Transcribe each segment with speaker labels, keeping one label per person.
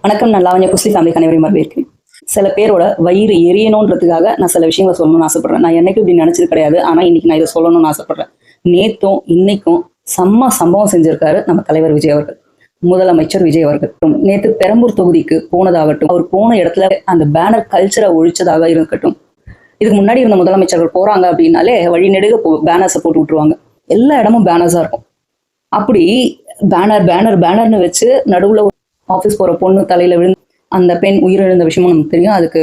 Speaker 1: வணக்கம். நான் லாவண்யா குஸ்லி ஃபேமிலி அனைவரையும் வரவேற்கிறேன். சில பேரோட வயிறு எரியணுன்றதுக்காக நான் சில விஷயங்களை சொல்லணும்னு ஆசைப்படுறேன். நான் என்னைக்கும் இப்படி நினைச்சது கிடையாது. ஆனா இன்னைக்கு நான் இதை சொல்லணும்னு ஆசைப்படுறேன். நேத்தும் இன்னைக்கும் செம்ம சம்பவம் செஞ்சிருக்காரு நம்ம தலைவர் விஜய் அவர்கள். முதலமைச்சர் விஜய் அவர்கள் நேத்து பெரம்பூர் தொகுதிக்கு போனதாகட்டும், அவர் போன இடத்துல அந்த பேனர் கல்ச்சரை ஒழிச்சதாக இருக்கட்டும், இதுக்கு முன்னாடி இருந்த முதலமைச்சர்கள் போறாங்க அப்படின்னாலே வழிநெடுக பேனர்ஸை போட்டு விட்டுருவாங்க. எல்லா இடமும் பேனர்ஸா இருக்கும். அப்படி பேனர்னு வச்சு நடுவுல ஆஃபீஸ் போற பொண்ணு தலையில விழுந்து அந்த பெண் உயிரிழந்த விஷயமும் நமக்கு தெரியும். அதுக்கு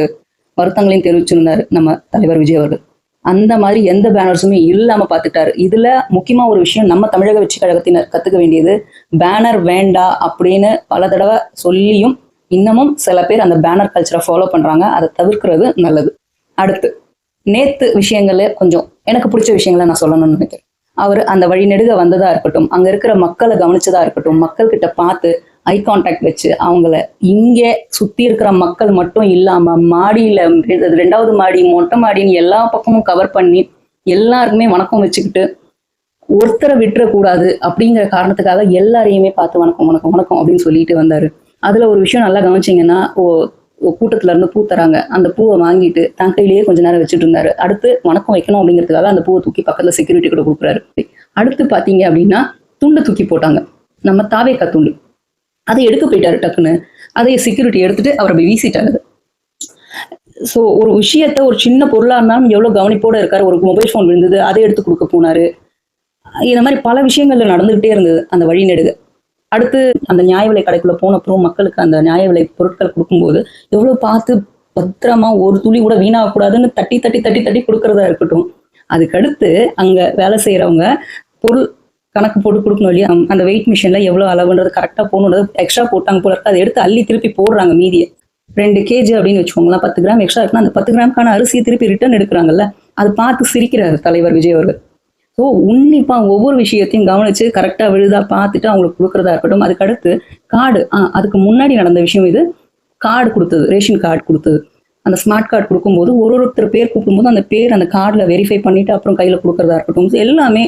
Speaker 1: வருத்தங்களையும் தெரிவிச்சிருந்தாரு நம்ம தலைவர் விஜய் அவர்கள். அந்த மாதிரி எந்த பேனர்ஸுமே இல்லாம பார்த்துட்டாரு. இதுல முக்கியமா ஒரு விஷயம் நம்ம தமிழக வெற்றி கழகத்தினர் கத்துக்க வேண்டியது, பேனர் வேண்டா அப்படின்னு பல தடவை சொல்லியும் இன்னமும் சில பேர் அந்த பேனர் கல்ச்சரை ஃபாலோ பண்றாங்க. அதை தவிர்க்கிறது நல்லது. அடுத்து நேத்து விஷயங்கள்ல கொஞ்சம் எனக்கு பிடிச்ச விஷயங்களை நான் சொல்லணும்னு நினைக்கிறேன். அவர் அந்த வழி நெடுக வந்ததா இருக்கட்டும், அங்க இருக்கிற மக்களை கவனிச்சதா இருக்கட்டும், மக்கள் கிட்ட பார்த்து ஐ கான்டாக்ட் வச்சு அவங்கள இங்கே சுத்தி இருக்கிற மக்கள் மட்டும் இல்லாம மாடியில 2வது மாடி மொட்டை மாடின்னு எல்லா பக்கமும் கவர் பண்ணி எல்லாருக்குமே வணக்கம் வச்சுக்கிட்டு ஒருத்தரை விட்டுறக்கூடாது அப்படிங்கிற காரணத்துக்காக எல்லாரையுமே பார்த்து வணக்கம் வணக்கம் வணக்கம் அப்படின்னு சொல்லிட்டு வந்தாரு. அதுல ஒரு விஷயம் நல்லா கவனிச்சிங்கன்னா, கூட்டத்துல இருந்து பூ தராங்க. அந்த பூவை வாங்கிட்டு தன் கையிலேயே கொஞ்ச நேரம் வச்சுட்டு இருந்தாரு. அடுத்து வணக்கம் வைக்கணும் அப்படிங்கிறதுக்காக அந்த பூவை தூக்கி பக்கத்துல செக்யூரிட்டி கூட கொடுக்குறாரு. அடுத்து பாத்தீங்க அப்படின்னா துண்டு தூக்கி போட்டாங்க, நம்ம தாவேக்கா துண்டு. அதை எடுக்க போயிட்டாரு டக்குன்னு. அதை செக்யூரிட்டி எடுத்துட்டு அவர் அப்படி வீசிட்டாரு. ஸோ ஒரு விஷயத்த, ஒரு சின்ன பொருளா இருந்தாலும் எவ்வளவு கவனிப்போட இருக்காரு. ஒரு மொபைல் ஃபோன் விழுந்தது, அதை எடுத்து கொடுக்க போனாரு. இந்த மாதிரி பல விஷயங்கள்ல நடந்துகிட்டே இருந்தது அந்த வழி நெடுக. அடுத்து அந்த நியாய விலை கடைக்குள்ள போனப்புறம் மக்களுக்கு அந்த நியாய விலை பொருட்கள் கொடுக்கும்போது எவ்வளவு பார்த்து பத்திரமா ஒரு துளி கூட வீணாகக்கூடாதுன்னு தட்டி தட்டி தட்டி தட்டி கொடுக்கறதா இருக்கட்டும். அதுக்கடுத்து அங்க வேலை செய்யறவங்க பொருள் கணக்கு போட்டு கொடுக்கணும் இல்லையா, அந்த வெயிட் மிஷின்ல எவ்வளவு அளவுன்றது கரெக்டா போகணுன்றது எக்ஸ்ட்ரா போட்டாங்க போல இருக்கு. அதை எடுத்து அள்ளி திருப்பி போடுறாங்க. மீதியை 2 kg அப்படின்னு வச்சுக்கோங்களேன், 10 கிராம் எக்ஸ்ட்ரா இருக்குன்னா அந்த 10 கிராமுக்கான அரிசியை திருப்பி ரிட்டர்ன் எடுக்கிறாங்கல்ல, அது பார்த்து சிரிக்கிறாரு தலைவர் விஜய் அவர்கள். ஸோ உன்னிப்பா ஒவ்வொரு விஷயத்தையும் கவனிச்சு கரெக்டா விழுதா பார்த்துட்டு அவங்களுக்கு கொடுக்கறதா இருக்கட்டும். அதுக்கடுத்து கார்டு, அதுக்கு முன்னாடி நடந்த விஷயம் இது. கார்டு கொடுத்தது, ரேஷன் கார்டு கொடுத்தது. அந்த ஸ்மார்ட் கார்டு கொடுக்கும்போது ஒருத்தர் பேர் கூப்பிடும்போது அந்த பேர் அந்த கார்டில் வெரிஃபை பண்ணிட்டு அப்புறம் கையில கொடுக்கறதா இருக்கட்டும். எல்லாமே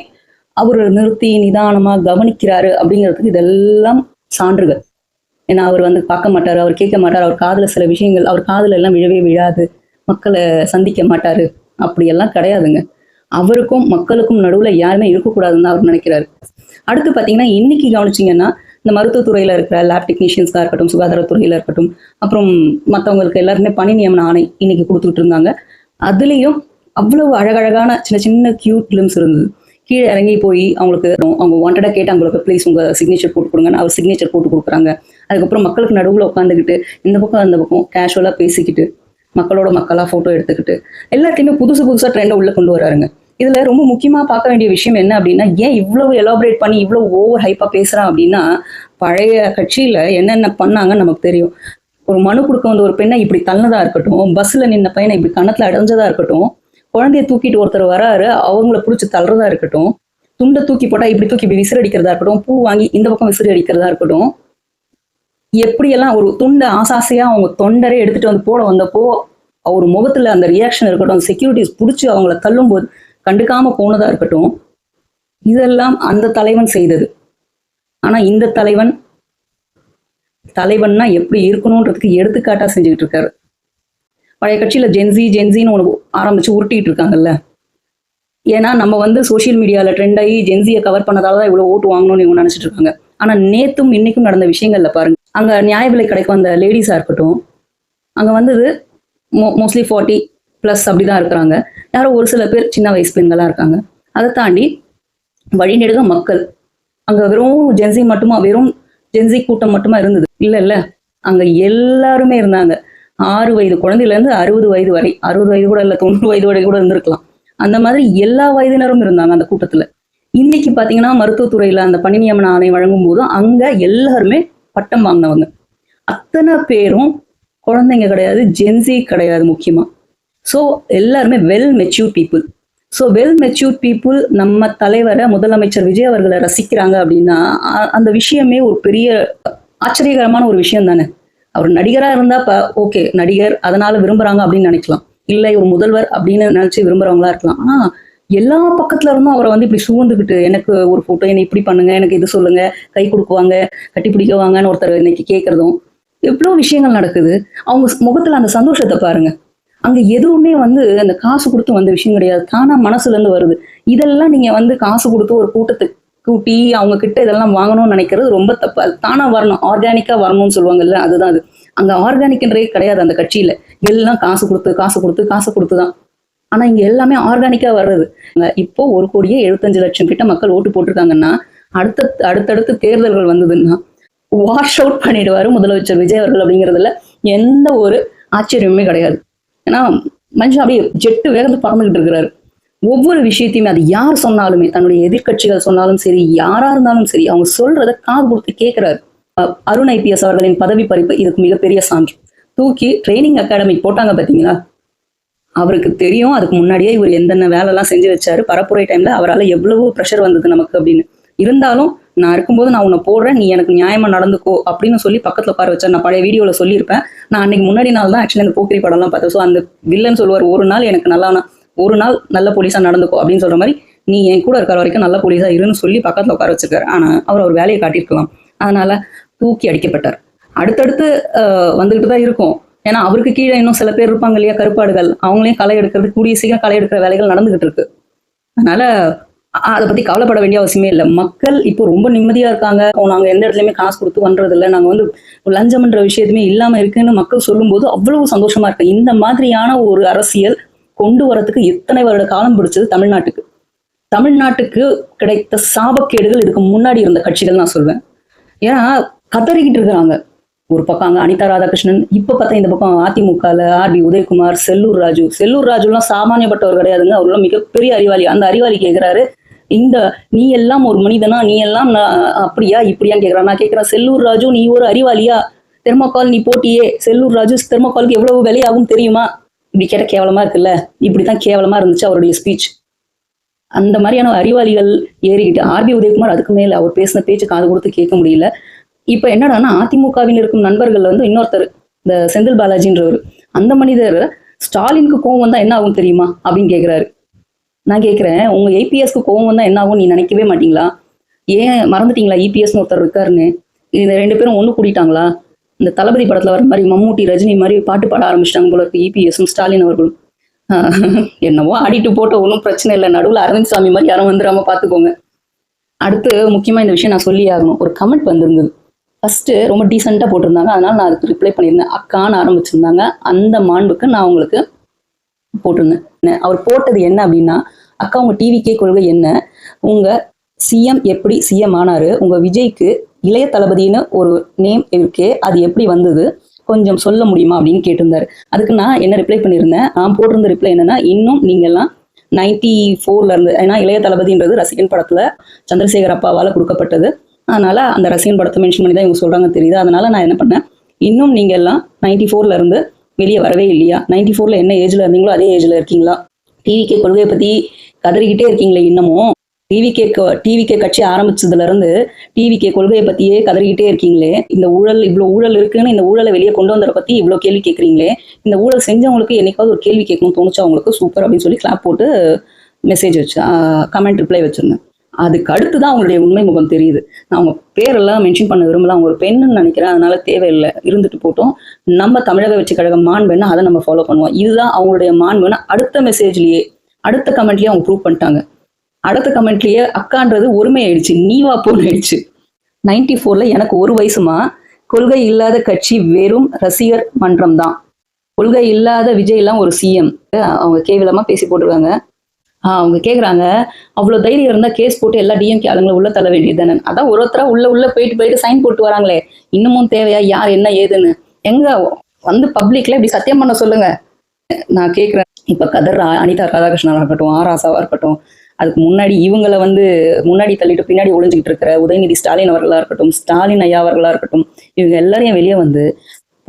Speaker 1: அவர் நிறுத்தி நிதானமா கவனிக்கிறாரு அப்படிங்கிறதுக்கு இதெல்லாம் சான்றுகள். ஏன்னா அவர் பார்க்க மாட்டாரு, அவர் கேட்க மாட்டாரு, அவர் காதுல சில விஷயங்கள் அவர் காதுல எல்லாம் விழவே விழாது, மக்களை சந்திக்க மாட்டாரு, அப்படியெல்லாம் கிடையாதுங்க. அவருக்கும் மக்களுக்கும் நடுவுல யாருமே இருக்கக்கூடாதுன்னு அவர் நினைக்கிறாரு. அடுத்து பாத்தீங்கன்னா இன்னைக்கு கவனிச்சிங்கன்னா, இந்த மருத்துவத்துறையில இருக்கிற லேப் டெக்னீஷியன்ஸா இருக்கட்டும், சுகாதாரத்துறையில இருக்கட்டும், அப்புறம் மற்றவங்களுக்கு எல்லாருமே பணி நியமன ஆணை இன்னைக்கு கொடுத்துட்டு இருந்தாங்க. அதுலயும் அவ்வளவு அழகழகான சின்ன சின்ன கியூட் கிளிம்ஸ் இருந்தது. கீழே இறங்கி போய் அவங்களுக்கு அவங்க வாண்டடா கேட்டு அவங்களுக்கு ப்ளீஸ் உங்க சிக்னேச்சர் போட்டு கொடுங்கன்னு அவர் சிக்னேச்சர் போட்டு கொடுக்குறாங்க. அதுக்கப்புறம் மக்களுக்கு நடுவில் உட்காந்துக்கிட்டு இந்த பக்கம் அந்த பக்கம் கேஷுவலா பேசிக்கிட்டு மக்களோட மக்களா போட்டோ எடுத்துக்கிட்டு எல்லாத்தையுமே புதுசா ட்ரெண்டை உள்ள கொண்டு வராருங்க. இதுல ரொம்ப முக்கியமா பார்க்க வேண்டிய விஷயம் என்ன அப்படின்னா, ஏன் இவ்வளவு எலாபரேட் பண்ணி இவ்வளவு ஓவர் ஹைப்பா பேசுறான் அப்படின்னா, பழைய கட்சியில என்னென்ன பண்ணாங்கன்னு நமக்கு தெரியும். ஒரு மனு கொடுக்க வந்த ஒரு பெண்ணை இப்படி தள்ளதா இருக்கட்டும், பஸ்ல நின்ன பையனை இப்படி கணத்துல அடைஞ்சதா இருக்கட்டும், குழந்தைய தூக்கிட்டு ஒருத்தர் வராரு அவங்கள பிடிச்சி தள்ளுறதா இருக்கட்டும், துண்டை தூக்கி போட்டா இப்படி விசிறி அடிக்கிறதா இருக்கட்டும், பூ வாங்கி இந்த பக்கம் விசிறி அடிக்கிறதா இருக்கட்டும், எப்படியெல்லாம் ஒரு துண்டை ஆசாசையா அவங்க தொண்டரே எடுத்துட்டு வந்து போட வந்தப்போ அவர் முகத்துல அந்த ரியாக்ஷன் இருக்கட்டும், அந்த செக்யூரிட்டிஸ் பிடிச்சி அவங்கள தள்ளும் போது கண்டுக்காம போனதா இருக்கட்டும், இதெல்லாம் அந்த தலைவன் செய்தது. ஆனா இந்த தலைவன்னா எப்படி இருக்கணும்ன்றதுக்கு எடுத்துக்காட்டா செஞ்சுக்கிட்டு இருக்காரு. பழைய கட்சியில ஜென்சின்னு ஒன்று ஆரம்பிச்சு உருட்டிட்டு இருக்காங்கல்ல. ஏன்னா நம்ம சோசியல் மீடியால ட்ரெண்ட் ஆகி ஜென்சியை கவர் பண்ணதாலதான் இவ்வளவு ஓட்டு வாங்கணும்னு இவங்க நினைச்சிட்டு இருக்காங்க. ஆனா நேத்தும் இன்னைக்கும் நடந்த விஷயங்கள்ல பாருங்க, அங்க நியாய விலை கடைக்கு வந்த லேடிஸா இருக்கட்டும், அங்க மோஸ்ட்லி 40+ அப்படிதான் இருக்கிறாங்க. யாரோ ஒரு சில பேர் சின்ன வயசு பெண்களா இருக்காங்க. அதை தாண்டி வழிநெடுக மக்கள் அங்க வெறும் ஜென்சி கூட்டம் மட்டுமா இருந்தது இல்ல, அங்க எல்லாருமே இருந்தாங்க. 6 வயது குழந்தையில இருந்து 60 வயது வரை, 60 வயது கூட இல்ல, 90 வயது வரை கூட இருந்திருக்கலாம். அந்த மாதிரி எல்லா வயதினரும் இருந்தாங்க அந்த கூட்டத்துல. இன்னைக்கு பாத்தீங்கன்னா மருத்துவத்துறையில அந்த பணி நியமன ஆணை வழங்கும் போது அங்க எல்லாருமே பட்டம் வாங்கினவங்க. அத்தனை பேரும் குழந்தைங்க கிடையாது, ஜென்சி கிடையாது முக்கியமா. ஸோ எல்லாருமே well matured people. So well matured people நம்ம தலைவரை முதலமைச்சர் விஜய் அவர்களை ரசிக்கிறாங்க அப்படின்னா அந்த விஷயமே ஒரு பெரிய ஆச்சரியகரமான ஒரு விஷயம் தானே. அவர் நடிகரா இருந்தா ஓகே, நடிகர் அதனால விரும்புறாங்க அப்படின்னு நினைக்கலாம், இல்லை ஒரு முதல்வர் அப்படின்னு நினைச்சு விரும்புறவங்களா இருக்கலாம். ஆனா எல்லா பக்கத்துல இருந்தும் அவரை இப்படி சூழ்ந்துக்கிட்டு எனக்கு ஒரு போட்டோ, என்னை இப்படி பண்ணுங்க, எனக்கு இது சொல்லுங்க, கை கொடுக்குவாங்க, கட்டி பிடிக்குவாங்கன்னு ஒருத்தர் இன்னைக்கு கேட்கறதும், எவ்வளோ விஷயங்கள் நடக்குது. அவங்க முகத்துல அந்த சந்தோஷத்தை பாருங்க. அங்க எதுவுமே வந்து அந்த காசு குடுத்து வந்த விஷயம் கிடையாது. தானா மனசுல இருந்து வருது. இதெல்லாம் நீங்க வந்து காசு குடுத்து ஒரு கூட்டத்த கூட்டி அவங்க கிட்ட இதெல்லாம் வாங்கணும்னு நினைக்கிறது ரொம்ப தப்பு. அது தானா வரணும். ஆர்கானிக்கா வரணும்னு சொல்லுவாங்கல்ல, அதுதான் அது. அங்க ஆர்கானிக்ன்றதே கிடையாது அந்த கட்சியில. எல்லாம் காசு குடுத்து, காசு குடுத்து, காசு குடுத்து தான். ஆனா இங்க எல்லாமே ஆர்கானிக்கா வர்றது. இப்போ 1,75,00,000 கிட்ட மக்கள் ஓட்டு போட்டிருக்காங்கன்னா, அடுத்தடுத்து தேர்தல்கள் வந்ததுன்னா, வாஷ் அவுட் பண்ணிடுவாரு முதலமைச்சர் விஜய் அவர்கள் அப்படிங்கிறதுல எந்த ஒரு ஆச்சரியமுமே கிடையாது. ஏன்னா மனுஷன் அப்படியே ஜெட்டு வேகத்துல பறந்துகிட்டு இருக்கிறாரு. ஒவ்வொரு விஷயத்தையுமே அது யார் சொன்னாலுமே, தன்னுடைய எதிர்க்கட்சிகள் சொன்னாலும் சரி, யாரா இருந்தாலும் சரி, அவங்க சொல்றத காது கொடுத்து கேட்கிறாரு. அருண் ஐபிஎஸ் அவர்களின் பதவி பறிப்பு இதுக்கு மிகப்பெரிய சான்று. தூக்கி ட்ரைனிங் அகாடமி போட்டாங்க பாத்தீங்களா? அவருக்கு தெரியும் அதுக்கு முன்னாடியே இவர் எந்தெந்த வேலை எல்லாம் செஞ்சு வச்சாரு. பரப்புரை டைம்ல அவரால் எவ்வளவு ப்ரெஷர் வந்தது நமக்கு அப்படின்னு. இருந்தாலும் நான் இருக்கும்போது நான் உன்னை போடுறேன், நீ எனக்கு நியாயமா நடந்துக்கோ அப்படின்னு சொல்லி பக்கத்துல உட்கார வச்சார். நான் பழைய வீடியோல சொல்லியிருப்பேன். நான் அன்னைக்கு முன்னாடி நாள் தான் ஆக்சுவலி அந்த போக்கிரி படம்லாம் பார்த்தேன். ஸோ அந்த வில்லன் சொல்லுவார், ஒரு நாள் எனக்கு ஒரு நாள் நல்ல போலீஸா நடந்துக்கோ அப்படின்னு சொல்ற மாதிரி, நீ என் கூட இருக்கிற வரைக்கும் நல்ல போலீஸா இருன்னு சொல்லி பக்கத்துல உட்கார வச்சிருக்காரு. ஆனா அவர் வேலையை காட்டியிருக்கலாம். அதனால தூக்கி அடிக்கப்பட்டார். அடுத்தடுத்து வந்துகிட்டு தான் இருக்கும். ஏன்னா அவருக்கு கீழே இன்னும் சில பேர் இருப்பாங்க இல்லையா, கருப்பாடுகள். அவங்களையும் களை எடுக்கிறது, கூடிய சீக்கிரம் களை எடுக்கிற வேலைகள் நடந்துகிட்டு இருக்கு. அதனால அதை பத்தி கவலைப்பட வேண்டிய அவசியமே இல்லை. மக்கள் இப்போ ரொம்ப நிம்மதியா இருக்காங்க. நாங்க எந்த இடத்துலயுமே காசு கொடுத்து பண்றது இல்லை, நாங்க வந்து லஞ்சம்ன்ற விஷயத்துமே இல்லாம இருக்குன்னு மக்கள் சொல்லும்போது அவ்வளவு சந்தோஷமா இருக்கு. இந்த மாதிரியான ஒரு அரசியல் கொண்டு வரதுக்கு எத்தனை வருட காலம் பிடிச்சது தமிழ்நாட்டுக்கு. தமிழ்நாட்டுக்கு கிடைத்த சாபக்கேடுகள் இதுக்கு முன்னாடி இருந்த கட்சிகள் நான் சொல்வேன். ஏன்னா கதறிக்கிட்டு இருக்கிறாங்க. ஒரு பக்கம் அங்க அனிதா ராதாகிருஷ்ணன், இப்ப பார்த்தா இந்த பக்கம் அதிமுகல ஆர்பி உதயகுமார், செல்லூர் ராஜு எல்லாம் சாமானியப்பட்டவர் கிடையாதுங்க. அவர்லாம் மிகப்பெரிய அறிவாளி. அந்த அறிவாளி கேட்கிறாரு, இந்த நீ எல்லாம் ஒரு மனிதனா, நீ எல்லாம் அப்படியா இப்படியான்னு கேட்கிறான். நான் கேட்கிறேன், செல்லூர் ராஜு நீ ஒரு அறிவாளியா? தெர்மாக்கால் நீ போட்டியே, செல்லூர் ராஜு தெர்மாக்காலுக்கு எவ்வளவு விலையாகும் தெரியுமா? இப்படி கேட்ட கேவலமா இருக்குல்ல. இப்படித்தான் கேவலமா இருந்துச்சு அவருடைய ஸ்பீச். அந்த மாதிரியான அறிவாளிகள் ஏறிக்கிட்டு ஆர்பி உதயகுமார் அதுக்கு மேல அவர் பேசின பேச்சு காது கொடுத்து கேட்க முடியல. இப்ப என்னடான்னா அதிமுகவில் இருக்கும் நண்பர்கள் வந்து இன்னொருத்தர், இந்த செந்தில் பாலாஜின்றவர், அந்த மனிதர் ஸ்டாலினுக்கு கோவம் வந்தா என்ன ஆகும் தெரியுமா அப்படின்னு கேட்கிறாரு. நான் கேட்கிறேன், உங்க ஏபிஎஸ்க்கு கோவம் வந்தா என்ன ஆகும் நீ நினைக்கவே மாட்டீங்களா? ஏன் மறந்துட்டீங்களா இபிஎஸ்னு ஒருத்தர் இருக்காருன்னு? இந்த 2 பேரும் ஒண்ணு கூட்டிட்டாங்களா? இந்த தளபதி படத்துல வர மாதிரி மம்மூட்டி ரஜினி மாதிரி பாட்டு பாட ஆரம்பிச்சிட்டாங்க போல இருக்கு இபிஎஸும் ஸ்டாலின் அவர்களும். என்னவோ ஆடிட்டு போட்ட ஒன்றும் பிரச்சனை இல்லை, நடுவில் அரவிந்த் சாமி மாதிரி யாரும் வந்துடாம பாத்துக்கோங்க. அடுத்து முக்கியமா இந்த விஷயம் நான் சொல்லி ஆகணும். ஒரு கமெண்ட் வந்திருந்தது. ஃபர்ஸ்ட் ரொம்ப டீசெண்டா போட்டிருந்தாங்க, அதனால நான் அதுக்கு ரிப்ளை பண்ணியிருந்தேன். அக்கான்னு ஆரம்பிச்சிருந்தாங்க. அந்த மாண்புக்கு நான் உங்களுக்கு போட்டிருந்தேன். அவர் போட்டது என்ன அப்படின்னா, அக்கா உங்க டிவிகே கொள்கை என்ன? உங்க சிஎம் எப்படி சிஎம் ஆனாரு? உங்க விஜய்க்கு இளைய தளபதினு ஒரு நேம் இருக்கே, அது எப்படி வந்தது? கொஞ்சம் சொல்ல முடியுமா அப்படின்னு கேட்டிருந்தாரு. அதுக்கு நான் என்ன ரிப்ளை பண்ணியிருந்தேன், நான் போட்டிருந்த ரிப்ளை என்னன்னா, இன்னும் நீங்கெல்லாம் 94ல இருந்து, ஏன்னா இளைய தளபதின்றது ரசிகன் படத்துல சந்திரசேகர் அப்பாவால கொடுக்கப்பட்டது. அதனால அந்த ரசிகன் படத்தை மென்ஷன் பண்ணி தான் இவங்க சொல்றாங்க தெரியுது. அதனால நான் என்ன பண்ணேன், இன்னும் நீங்க எல்லாம் 94ல இருந்து வெளியே வரவே இல்லையா? 94ல என்ன ஏஜ்ல இருந்தீங்களோ அதே ஏஜ்ல இருக்கீங்களா? டிவிகே கொள்கையை பத்தி கதறிக்கிட்டே இருக்கீங்களே இன்னமும். டிவிகே கட்சி ஆரம்பிச்சதுல இருந்து டிவிகே கொள்கையை பத்தியே கதறிக்கிட்டே இருக்கீங்களே. இந்த ஊழல், இவ்வளவு ஊழல் இருக்குன்னு இந்த ஊழலை வெளியே கொண்டு வந்ததை பத்தி இவ்வளவு கேள்வி கேட்கறீங்களே. இந்த ஊழல் செஞ்சவங்களுக்கு என்னைக்காவது ஒரு கேள்வி கேட்கணும்னு தோணுச்சா அவங்களுக்கு? சூப்பர் அப்படின்னு சொல்லி கிளாப் போட்டு மெசேஜ் வச்சு கமெண்ட் ரிப்ளை வச்சிருந்தேன். அதுக்கு அடுத்துதான் அவங்களுடைய உண்மை முகம் தெரியுது. நான் அவங்க பேரெல்லாம் மென்ஷன் பண்ண விரும்பல, அவங்க ஒரு பெண்ணுன்னு நினைக்கிறேன், அதனால தேவையில்லை, இருந்துட்டு போட்டோம். நம்ம தமிழக வெற்றி கழகம் மாண்புன்னா அதை நம்ம ஃபாலோ பண்ணுவோம். இதுதான் அவங்களுடைய மாண்புன்னு அடுத்த மெசேஜ்லயே, அடுத்த கமெண்ட்லயே அவங்க ப்ரூவ் பண்ணிட்டாங்க. அடுத்த கமெண்ட்லயே அக்கான்றது ஒருமை ஆயிடுச்சு, நீவா போன்னு ஆயிடுச்சு. 94ல எனக்கு 1 வயசுமா, கொள்கை இல்லாத கட்சி வெறும் ரசிகர் மன்றம் தான், கொள்கை இல்லாத விஜய் எல்லாம் ஒரு சிஎம். அவங்க கேவலமா பேசி போட்டிருக்காங்க. அவங்க கேக்குறாங்க, அவ்வளவு தைரியம் இருந்தா கேஸ் போட்டு எல்லா டிஎம்கே ஆளுங்களும் உள்ள தள்ள வேண்டியது தானே? அதான் ஒருத்தரா உள்ள போயிட்டு சைன் போட்டு வராங்களே, இன்னமும் தேவையா யார் என்ன ஏதுன்னு? எங்க வந்து பப்ளிக்ல இப்படி சத்தியம் பண்ண சொல்லுங்க. நான் கேட்கிறேன், இப்ப கதர் அனிதா ராதாகிருஷ்ணனா இருக்கட்டும், ஆராசாவா இருக்கட்டும், அதுக்கு முன்னாடி இவங்களை வந்து முன்னாடி தள்ளிட்டு பின்னாடி ஒளிஞ்சுக்கிட்டு இருக்கிற உதயநிதி ஸ்டாலின் அவர்களா இருக்கட்டும், ஸ்டாலின் ஐயா அவர்களா இருக்கட்டும், இவங்க எல்லாரையும் வெளியே வந்து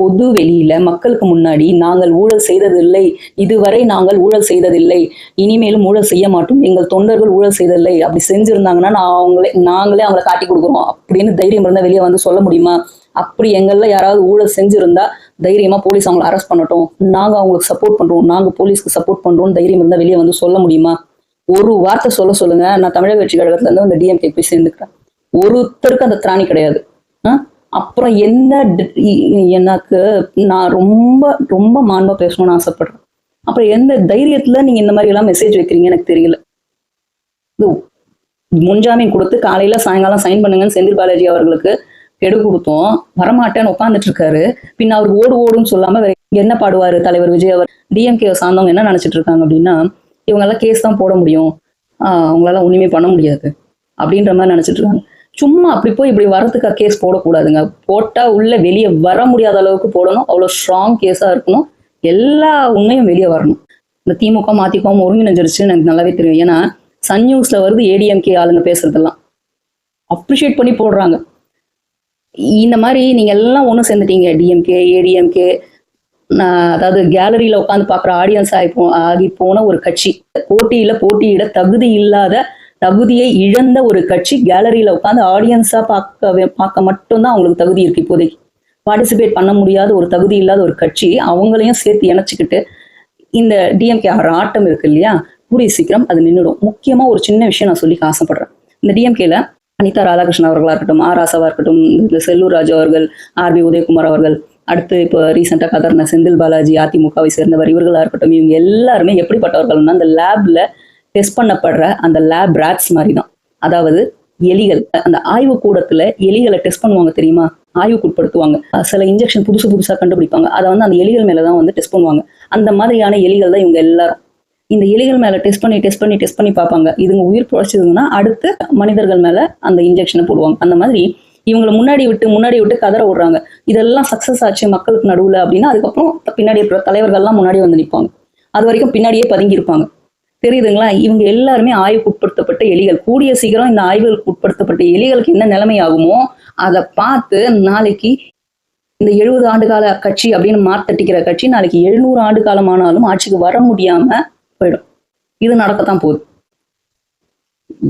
Speaker 1: பொது வெளியில மக்களுக்கு முன்னாடி நாங்கள் ஊழல் செய்ததில்லை, இதுவரை நாங்கள் ஊழல் செய்ததில்லை, இனிமேலும் ஊழல் செய்ய மாட்டோம், எங்கள் தொண்டர்கள் ஊழல் செய்ததில்லை, அப்படி செஞ்சிருந்தாங்கன்னா நாங்களே அவங்களை காட்டி கொடுக்குறோம் அப்படின்னு தைரியம் இருந்தா வெளியே வந்து சொல்ல முடியுமா? அப்படி எங்கள்ல யாராவது ஊழல் செஞ்சிருந்தா தைரியமா போலீஸ் அவங்களை அரெஸ்ட் பண்ணட்டும், நாங்க அவங்களுக்கு சப்போர்ட் பண்றோம், நாங்க போலீஸ்க்கு சப்போர்ட் பண்றோம் தைரியம் இருந்தா வெளியே வந்து சொல்ல முடியுமா? ஒரு வார்த்தை சொல்லுங்க. நான் தமிழக வெற்றி கழகத்துல இருந்து அந்த டிஎம்கே போய் சேர்ந்துக்கிறேன். ஒருத்தருக்கு அந்த திராணி கிடையாது. அப்புறம் எனக்கு நான் ரொம்ப ரொம்ப மாண்பா பேசணும்னு ஆசைப்படுறேன். அப்புறம் எந்த தைரியத்துல நீங்க இந்த மாதிரி எல்லாம் மெசேஜ் வைக்கிறீங்க எனக்கு தெரியல. இது முன்ஜாமீன் கொடுத்து காலையில சாயங்காலம் சைன் பண்ணுங்கன்னு செந்தில் பாலாஜி அவர்களுக்கு கெடு கொடுத்தோம். வரமாட்டேன்னு உட்காந்துட்டு இருக்காரு. பின்ன அவர் ஓடுன்னு சொல்லாம வேற என்ன பாடுவாரு தலைவர் விஜய் அவர்? டிஎம்கே சார்ந்தவங்க என்ன நினைச்சிட்டு இருக்காங்க அப்படின்னா, இவங்க எல்லாம் கேஸ் தான் போட முடியும், அவங்களால ஒண்ணுமே பண்ண முடியாது அப்படின்ற மாதிரி நினைச்சிட்டு இருக்காங்க. சும்மா அப்படி போய் இப்படி வரதுக்கு கேஸ் போடக்கூடாதுங்க. போட்டா உள்ள வெளியே வர முடியாத அளவுக்கு போடணும். அவ்வளவு ஸ்ட்ராங் கேஸா இருக்கணும். எல்லா உண்மையும் வெளியே வரணும். இந்த திமுக மதிமுக ஒருங்கிணைஞ்சிருச்சுன்னு எனக்கு நல்லாவே தெரியும். ஏன்னா சன் நியூஸ்ல வருது ஏடிஎம்கே ஆளுங்க பேசுறதெல்லாம் அப்ரிஷியேட் பண்ணி போடுறாங்க. இந்த மாதிரி நீங்க எல்லாம் ஒன்றும் சேர்ந்துட்டீங்க. டிஎம்கே ஏடிஎம்கே, அதாவது கேலரியில உட்காந்து பார்க்குற ஆடியன்ஸ் ஆகி போன ஒரு கட்சி, போட்டியிட தகுதியை இழந்த ஒரு கட்சி கேலரியில உட்காந்து ஆடியன்ஸா பார்க்க மட்டும்தான் அவங்களுக்கு தகுதி இருக்கு. இப்போதைக்கு பார்ட்டிசிபேட் பண்ண முடியாத ஒரு தகுதி இல்லாத ஒரு கட்சி, அவங்களையும் சேர்த்து இணைச்சிக்கிட்டு இந்த டிஎம்கே ஆகிற ஆட்டம் இருக்கு இல்லையா, கூடிய சீக்கிரம் அது நின்றுடும். முக்கியமா ஒரு சின்ன விஷயம் நான் சொல்லிக்க ஆசைப்படுறேன். இந்த டிஎம்கேல அனிதா ராதாகிருஷ்ணன் அவர்களா இருக்கட்டும், ஆர் ராசாவா இருக்கட்டும், செல்லூர் ராஜு அவர்கள், ஆர்பி உதயகுமார் அவர்கள், அடுத்து இப்போ ரீசெண்டாக கதர்ன செந்தில் பாலாஜி அதிமுகவை சேர்ந்தவர், இவர்களா இருக்கட்டும், இவங்க எல்லாருமே எப்படிப்பட்டவர்கள்னா அந்த லேப்ல டெஸ்ட் பண்ணப்படுற அந்த லேப் ராட்ஸ் மாதிரி தான். அதாவது எலிகள், அந்த ஆய்வு கூடத்துல எலிகளை டெஸ்ட் பண்ணுவாங்க தெரியுமா, ஆய்வுக்கு உட்படுத்துவாங்க. சில இன்ஜெக்ஷன் புதுசா கண்டுபிடிப்பாங்க, அதை அந்த எலிகள் மேலதான் டெஸ்ட் பண்ணுவாங்க. அந்த மாதிரியான எலிகள் தான் இவங்க எல்லாரும். இந்த எலிகள் மேல டெஸ்ட் பண்ணி பார்ப்பாங்க. இதுங்க உயிர் பிழைச்சதுன்னா அடுத்து மனிதர்கள் மேல அந்த இன்ஜெக்ஷனை போடுவாங்க. அந்த மாதிரி இவங்களை முன்னாடி விட்டு கதற விடுறாங்க. இதெல்லாம் சக்சஸ் ஆச்சு மக்களுக்கு நடுவுல அப்படின்னா அதுக்கப்புறம் பின்னாடி இருக்கிற தலைவர்கள்லாம் முன்னாடி வந்து நிற்பாங்க. அது வரைக்கும் பின்னாடியே பதுங்கி இருப்பாங்க. தெரியுதுங்களா? இவங்க எல்லாருமே ஆய்வுக்கு உட்படுத்தப்பட்ட எலிகள். கூடிய சீக்கிரம் இந்த ஆய்வுகளுக்கு உட்படுத்தப்பட்ட எலிகளுக்கு என்ன நிலைமை ஆகுமோ அதை பார்த்து நாளைக்கு இந்த 70 ஆண்டு கால கட்சி அப்படின்னு மாத்தட்டிக்கிற கட்சி நாளைக்கு 700 ஆண்டு காலமானாலும் ஆட்சிக்கு வர முடியாம போயிடும். இது நடக்கத்தான் போகுது.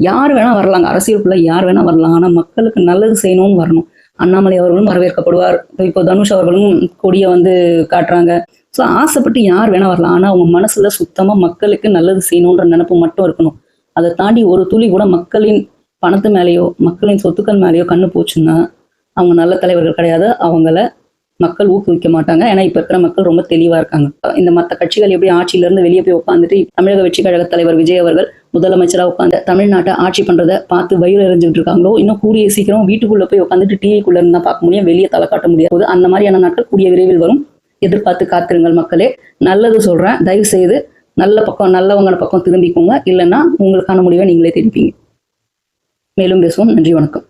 Speaker 1: யார் வேணா வரலாங்க, அரசியலுக்குள்ள யார் வேணா வரலாம். ஆனா மக்களுக்கு நல்லது செய்யணும்னு வரணும். அண்ணாமலை அவர்களும் வரவேற்கப்படுவார். இப்போ தனுஷ் அவர்களும் கொடியை காட்டுறாங்க. ஸோ ஆசைப்பட்டு யார் வேணா வரலாம். ஆனா அவங்க மனசுல சுத்தமா மக்களுக்கு நல்லது செய்யணுன்ற நினைப்பு மட்டும் இருக்கணும். அதை தாண்டி ஒரு துளி கூட மக்களின் பணத்து மேலேயோ மக்களின் சொத்துக்கள் மேலேயோ கண்ணு போச்சுன்னா அவங்க நல்ல தலைவர்கள் கிடையாது. அவங்கள மக்கள் ஊக்குவிக்க மாட்டாங்க. ஏன்னா இப்ப இருக்கிற மக்கள் ரொம்ப தெளிவா இருக்காங்க. இந்த மற்ற கட்சிகள் எப்படி ஆட்சியில இருந்து வெளியே போய் உட்காந்துட்டு தமிழக வெற்றி கழக தலைவர் விஜய் அவர்கள் முதலமைச்சரா உட்காந்து தமிழ்நாட்டை ஆட்சி பண்றதை பார்த்து வயிறு எறிஞ்சுட்டு இருக்காங்களோ, இன்னும் கூடிய சீக்கிரம் வீட்டுக்குள்ள போய் உட்காந்துட்டு டிவிக்குள்ள இருந்தா பார்க்க முடியும், வெளியே தலை காட்ட முடியாது. அந்த மாதிரியான நாட்கள் கூடிய விரைவில் வரும். எதிர்பார்த்து காத்திருங்கள் மக்களே. நல்லது சொல்றேன், தயவு செய்து நல்லவங்க பக்கம் திரும்பிக்கோங்க. இல்லைன்னா உங்களுக்கான முடிவை நீங்களே திருப்பீங்க. மேலும் பேசுவோம். நன்றி, வணக்கம்.